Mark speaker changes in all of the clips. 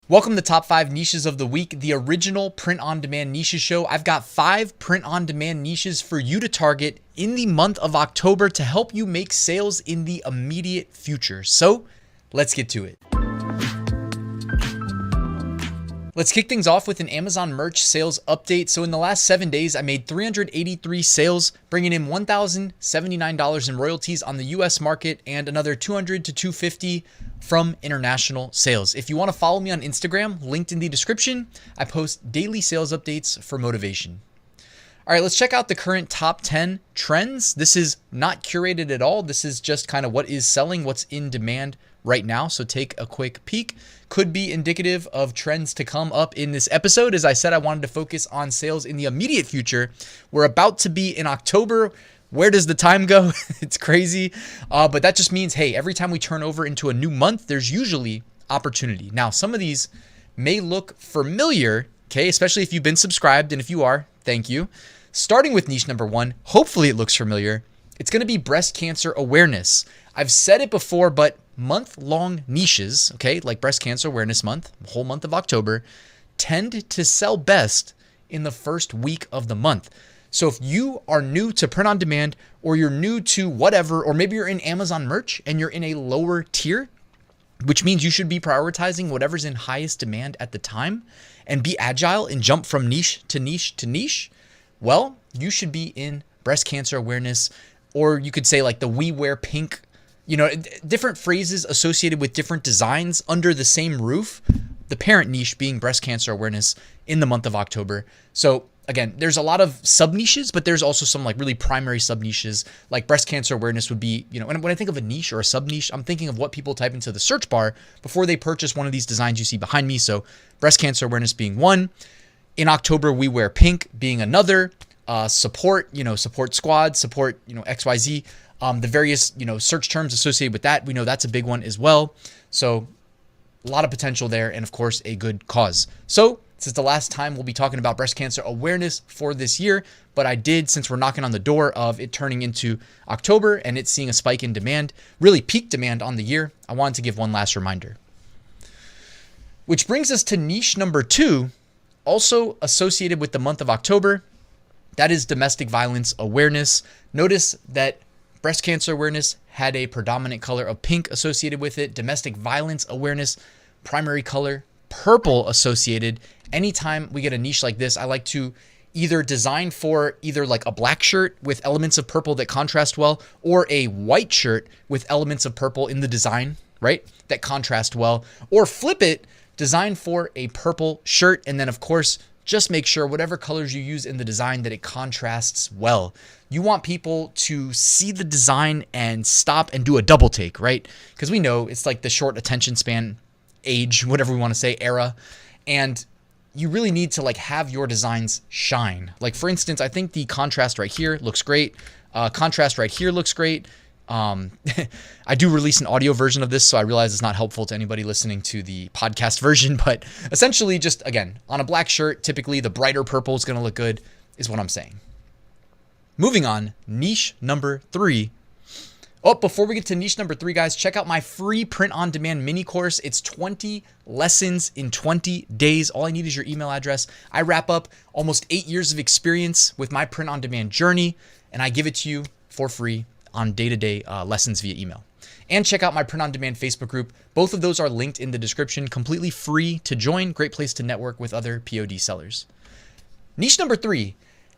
Speaker 1: Welcome to Top 5 Niches of the Week, the original print-on-demand niches show. I've got 5 print-on-demand niches for you to target in the month of October to help you make sales in the immediate future. So let's get to it. Let's kick things off with an Amazon merch sales update. So in the last 7 days, I made 383 sales, bringing in $1,079 in royalties on the US market and another $200 to $250 from international sales. If you want to follow me on Instagram, linked in the description, I post daily sales updates for motivation. All right, let's check out the current top 10 trends. This is not curated at all. This is just kind of what is selling, what's in demand right now. So take a quick peek. Could be indicative of trends to come up in this episode. As I said, I wanted to focus on sales in the immediate future. We're about to be in October. Where does the time go? It's crazy. But that just means, hey, every time we turn over into a new month, there's usually opportunity. Now, some of these may look familiar, okay, especially if you've been subscribed. And if you are, thank you. Starting with niche number 1, hopefully it looks familiar. It's going to be breast cancer awareness. I've said it before, but month-long niches, okay, like Breast Cancer Awareness Month, the whole month of October, tend to sell best in the first week of the month. So if you are new to print on demand, or you're new to whatever, or maybe you're in Amazon merch and you're in a lower tier, which means you should be prioritizing whatever's in highest demand at the time and be agile and jump from niche to niche to niche, well, you should be in breast cancer awareness, or you could say like the We Wear Pink, different phrases associated with different designs under the same roof, the parent niche being breast cancer awareness in the month of October. So again, there's a lot of sub niches, but there's also some like really primary sub niches, like breast cancer awareness would be, and when I think of a niche or a sub niche, I'm thinking of what people type into the search bar before they purchase one of these designs you see behind me. So breast cancer awareness being one. In October, We Wear Pink being another. Support squad, support, XYZ. The various, search terms associated with that, we know that's a big one as well. So a lot of potential there, and of course, a good cause. So this is the last time we'll be talking about breast cancer awareness for this year, but I did, since we're knocking on the door of it turning into October and it's seeing a spike in demand, really peak demand on the year, I wanted to give one last reminder. Which brings us to niche number 2, also associated with the month of October. That is domestic violence awareness. Notice that breast cancer awareness had a predominant color of pink associated with it. Domestic violence awareness, primary color, purple associated. Anytime we get a niche like this, I like to either design for either like a black shirt with elements of purple that contrast well, or a white shirt with elements of purple in the design, right, that contrast well, or flip it, design for a purple shirt, and then of course, just make sure whatever colors you use in the design that it contrasts well. You want people to see the design and stop and do a double take, right? Because we know it's like the short attention span age, whatever we want to say, era. And you really need to like have your designs shine. Like for instance, I think the contrast right here looks great. Contrast right here looks great. I do release an audio version of this, so I realize it's not helpful to anybody listening to the podcast version, but essentially just, again, on a black shirt, typically the brighter purple is going to look good, is what I'm saying. Moving on, niche number 3. Oh, before we get to niche number 3, guys, check out my free print-on-demand mini course. It's 20 lessons in 20 days. All I need is your email address. I wrap up almost 8 years of experience with my print-on-demand journey, and I give it to you for free on day-to-day lessons via email. And check out my print-on-demand Facebook group. Both of those are linked in the description, completely free to join. Great place to network with other POD sellers. Niche number 3.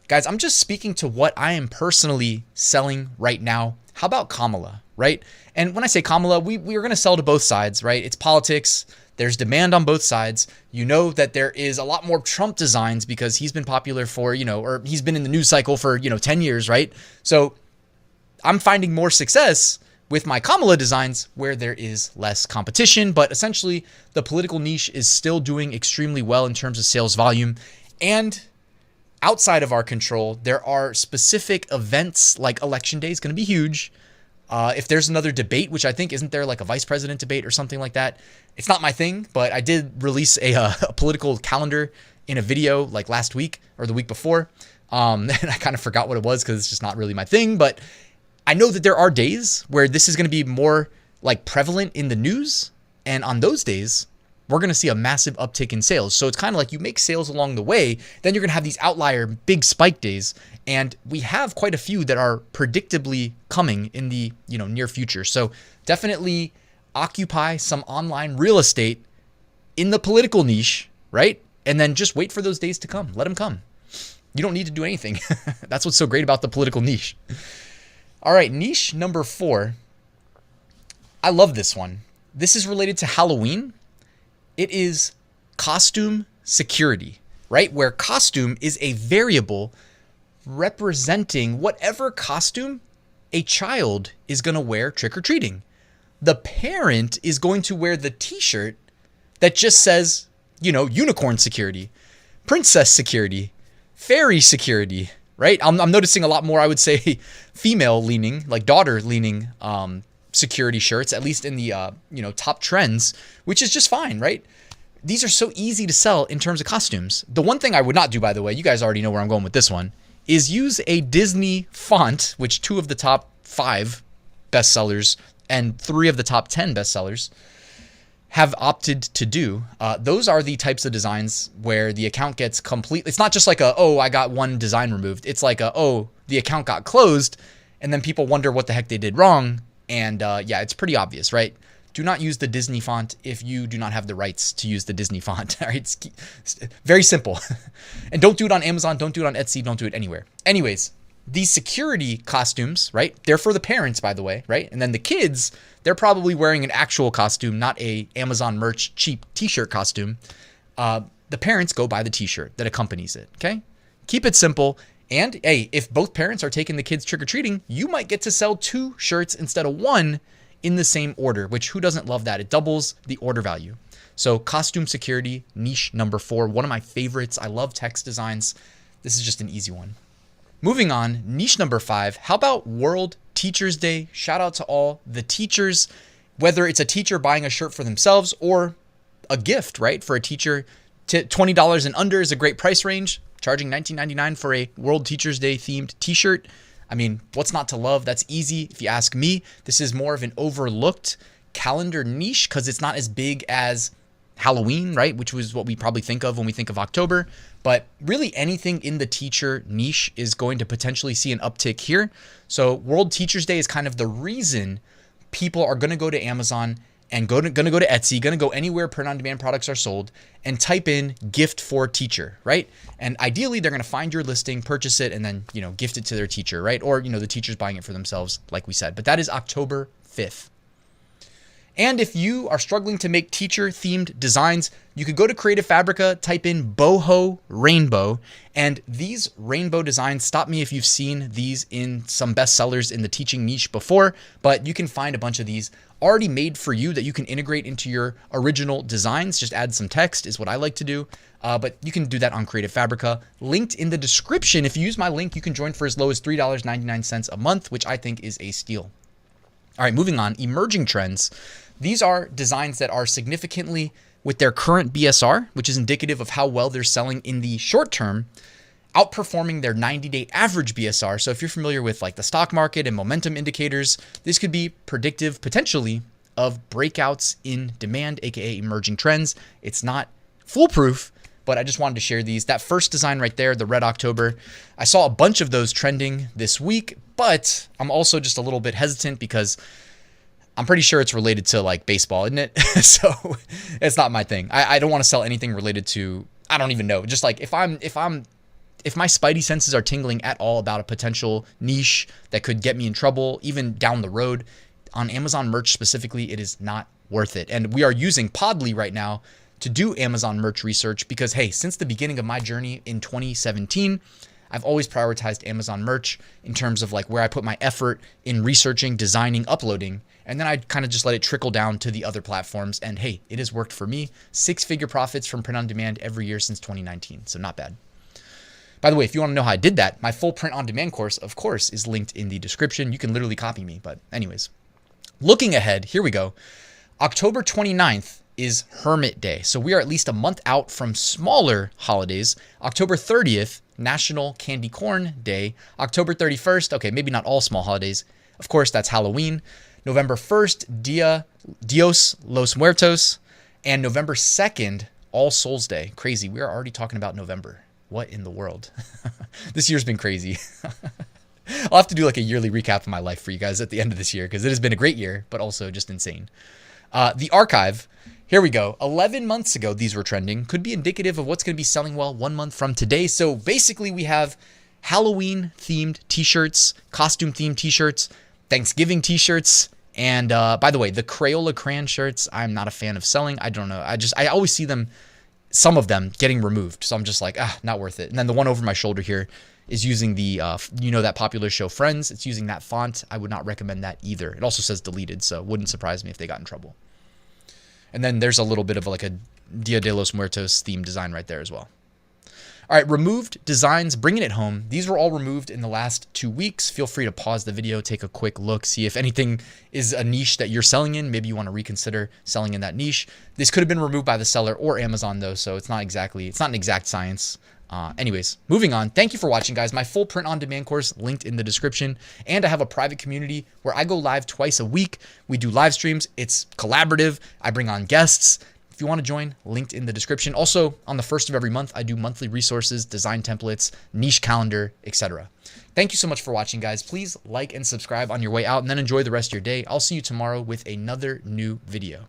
Speaker 1: Guys, I'm just speaking to what I am personally selling right now. How about Kamala, right? And when I say Kamala, we are going to sell to both sides, right? It's politics. There's demand on both sides. You know that there is a lot more Trump designs because he's been popular for, or he's been in the news cycle for, 10 years, right? So I'm finding more success with my Kamala designs where there is less competition, but essentially the political niche is still doing extremely well in terms of sales volume. And outside of our control, there are specific events like Election Day is going to be huge. If there's another debate, which I think, isn't there like a vice president debate or something like that? It's not my thing, but I did release a political calendar in a video like last week or the week before. And I kind of forgot what it was because it's just not really my thing, but I know that there are days where this is going to be more like prevalent in the news. And on those days, we're going to see a massive uptick in sales. So it's kind of like you make sales along the way, then you're going to have these outlier big spike days. And we have quite a few that are predictably coming in the near future. So definitely occupy some online real estate in the political niche, right? And then just wait for those days to come. Let them come. You don't need to do anything. That's what's so great about the political niche. All right, niche number 4. I love this one. This is related to Halloween. It is costume security, right? Where costume is a variable representing whatever costume a child is going to wear trick-or-treating. The parent is going to wear the t-shirt that just says, unicorn security, princess security, fairy security, right? I'm noticing a lot more, I would say, female leaning, like daughter leaning security shirts, at least in the top trends, which is just fine, right? These are so easy to sell in terms of costumes. The one thing I would not do, by the way, you guys already know where I'm going with this one, is use a Disney font, which 2 of the top 5 bestsellers and 3 of the top 10 bestsellers have opted to do. Those are the types of designs where the account gets complete. It's not just like I got one design removed. It's like the account got closed, and then people wonder what the heck they did wrong. And it's pretty obvious, right? Do not use the Disney font if you do not have the rights to use the Disney font. All right? It's very simple. And don't do it on Amazon. Don't do it on Etsy. Don't do it anywhere. Anyways, these security costumes, right? They're for the parents, by the way, right? And then the kids, they're probably wearing an actual costume, not a Amazon merch cheap t-shirt costume. The parents go buy the t-shirt that accompanies it, okay? Keep it simple. And hey, if both parents are taking the kids trick-or-treating, you might get to sell 2 shirts instead of 1 in the same order, which who doesn't love that? It doubles the order value. So costume security, niche number 4, one of my favorites. I love text designs. This is just an easy one. Moving on, niche number 5. How about World Teachers Day? Shout out to all the teachers, whether it's a teacher buying a shirt for themselves or a gift, right? For a teacher, $20 and under is a great price range. Charging $19.99 for a World Teachers Day themed t-shirt. I mean, what's not to love? That's easy. If you ask me, this is more of an overlooked calendar niche because it's not as big as Halloween, right? Which was what we probably think of when we think of October. But really anything in the teacher niche is going to potentially see an uptick here. So World Teachers Day is kind of the reason people are going to go to Amazon and going to go to Etsy, going to go anywhere print-on-demand products are sold and type in gift for teacher, right? And ideally, they're going to find your listing, purchase it, and then, gift it to their teacher, right? Or, the teacher's buying it for themselves, like we said. But that is October 5th. And if you are struggling to make teacher-themed designs, you could go to Creative Fabrica, type in boho rainbow, and these rainbow designs, stop me if you've seen these in some bestsellers in the teaching niche before, but you can find a bunch of these already made for you that you can integrate into your original designs. Just add some text is what I like to do, but you can do that on Creative Fabrica. Linked in the description. If you use my link, you can join for as low as $3.99 a month, which I think is a steal. All right, moving on, emerging trends. These are designs that are significantly with their current BSR, which is indicative of how well they're selling in the short term, outperforming their 90-day average BSR. So if you're familiar with like the stock market and momentum indicators, this could be predictive potentially of breakouts in demand, aka emerging trends. It's not foolproof, but I just wanted to share these. That first design right there, the Red October, I saw a bunch of those trending this week, but I'm also just a little bit hesitant because I'm pretty sure it's related to like baseball, isn't it? So it's not my thing. I don't want to sell anything related to, I don't even know. Just like if my spidey senses are tingling at all about a potential niche that could get me in trouble, even down the road, on Amazon merch specifically, it is not worth it. And we are using Podly right now to do Amazon merch research because, hey, since the beginning of my journey in 2017, I've always prioritized Amazon merch in terms of like where I put my effort in researching, designing, uploading, and then I kind of just let it trickle down to the other platforms. And hey, it has worked for me. 6-figure profits from print on demand every year since 2019. So not bad. By the way, if you want to know how I did that, my full print on demand course, of course, is linked in the description. You can literally copy me. But anyways, looking ahead, here we go. October 29th is Hermit Day. So we are at least a month out from smaller holidays. October 30th, National Candy Corn Day. October 31st, okay, maybe not all small holidays. Of course, that's Halloween. November 1st, Dia Dios los Muertos. And November 2nd, All Souls Day. Crazy. We are already talking about November. What in the world? This year's been crazy. I'll have to do like a yearly recap of my life for you guys at the end of this year because it has been a great year, but also just insane. The archive, here we go. 11 months ago, these were trending. Could be indicative of what's going to be selling well 1 month from today. So basically we have Halloween themed t-shirts, costume themed t-shirts, Thanksgiving t-shirts. And by the way, the Crayola crayon shirts, I'm not a fan of selling. I don't know. I always see them, some of them getting removed. So I'm just like, not worth it. And then the one over my shoulder here is using the, that popular show Friends. It's using that font. I would not recommend that either. It also says deleted, so it wouldn't surprise me if they got in trouble. And then there's a little bit of like a Dia de los Muertos theme design right there as well. All right, removed designs, bringing it home. These were all removed in the last 2 weeks. Feel free to pause the video, take a quick look, see if anything is a niche that you're selling in. Maybe you want to reconsider selling in that niche. This could have been removed by the seller or Amazon though, so it's not an exact science. Anyways, moving on. Thank you for watching, guys. My full print on demand course linked in the description. And I have a private community where I go live twice a week. We do live streams. It's collaborative. I bring on guests. If you want to join, linked in the description. Also, on the first of every month, I do monthly resources, design templates, niche calendar, etc. Thank you so much for watching, guys. Please like and subscribe on your way out and then enjoy the rest of your day. I'll see you tomorrow with another new video.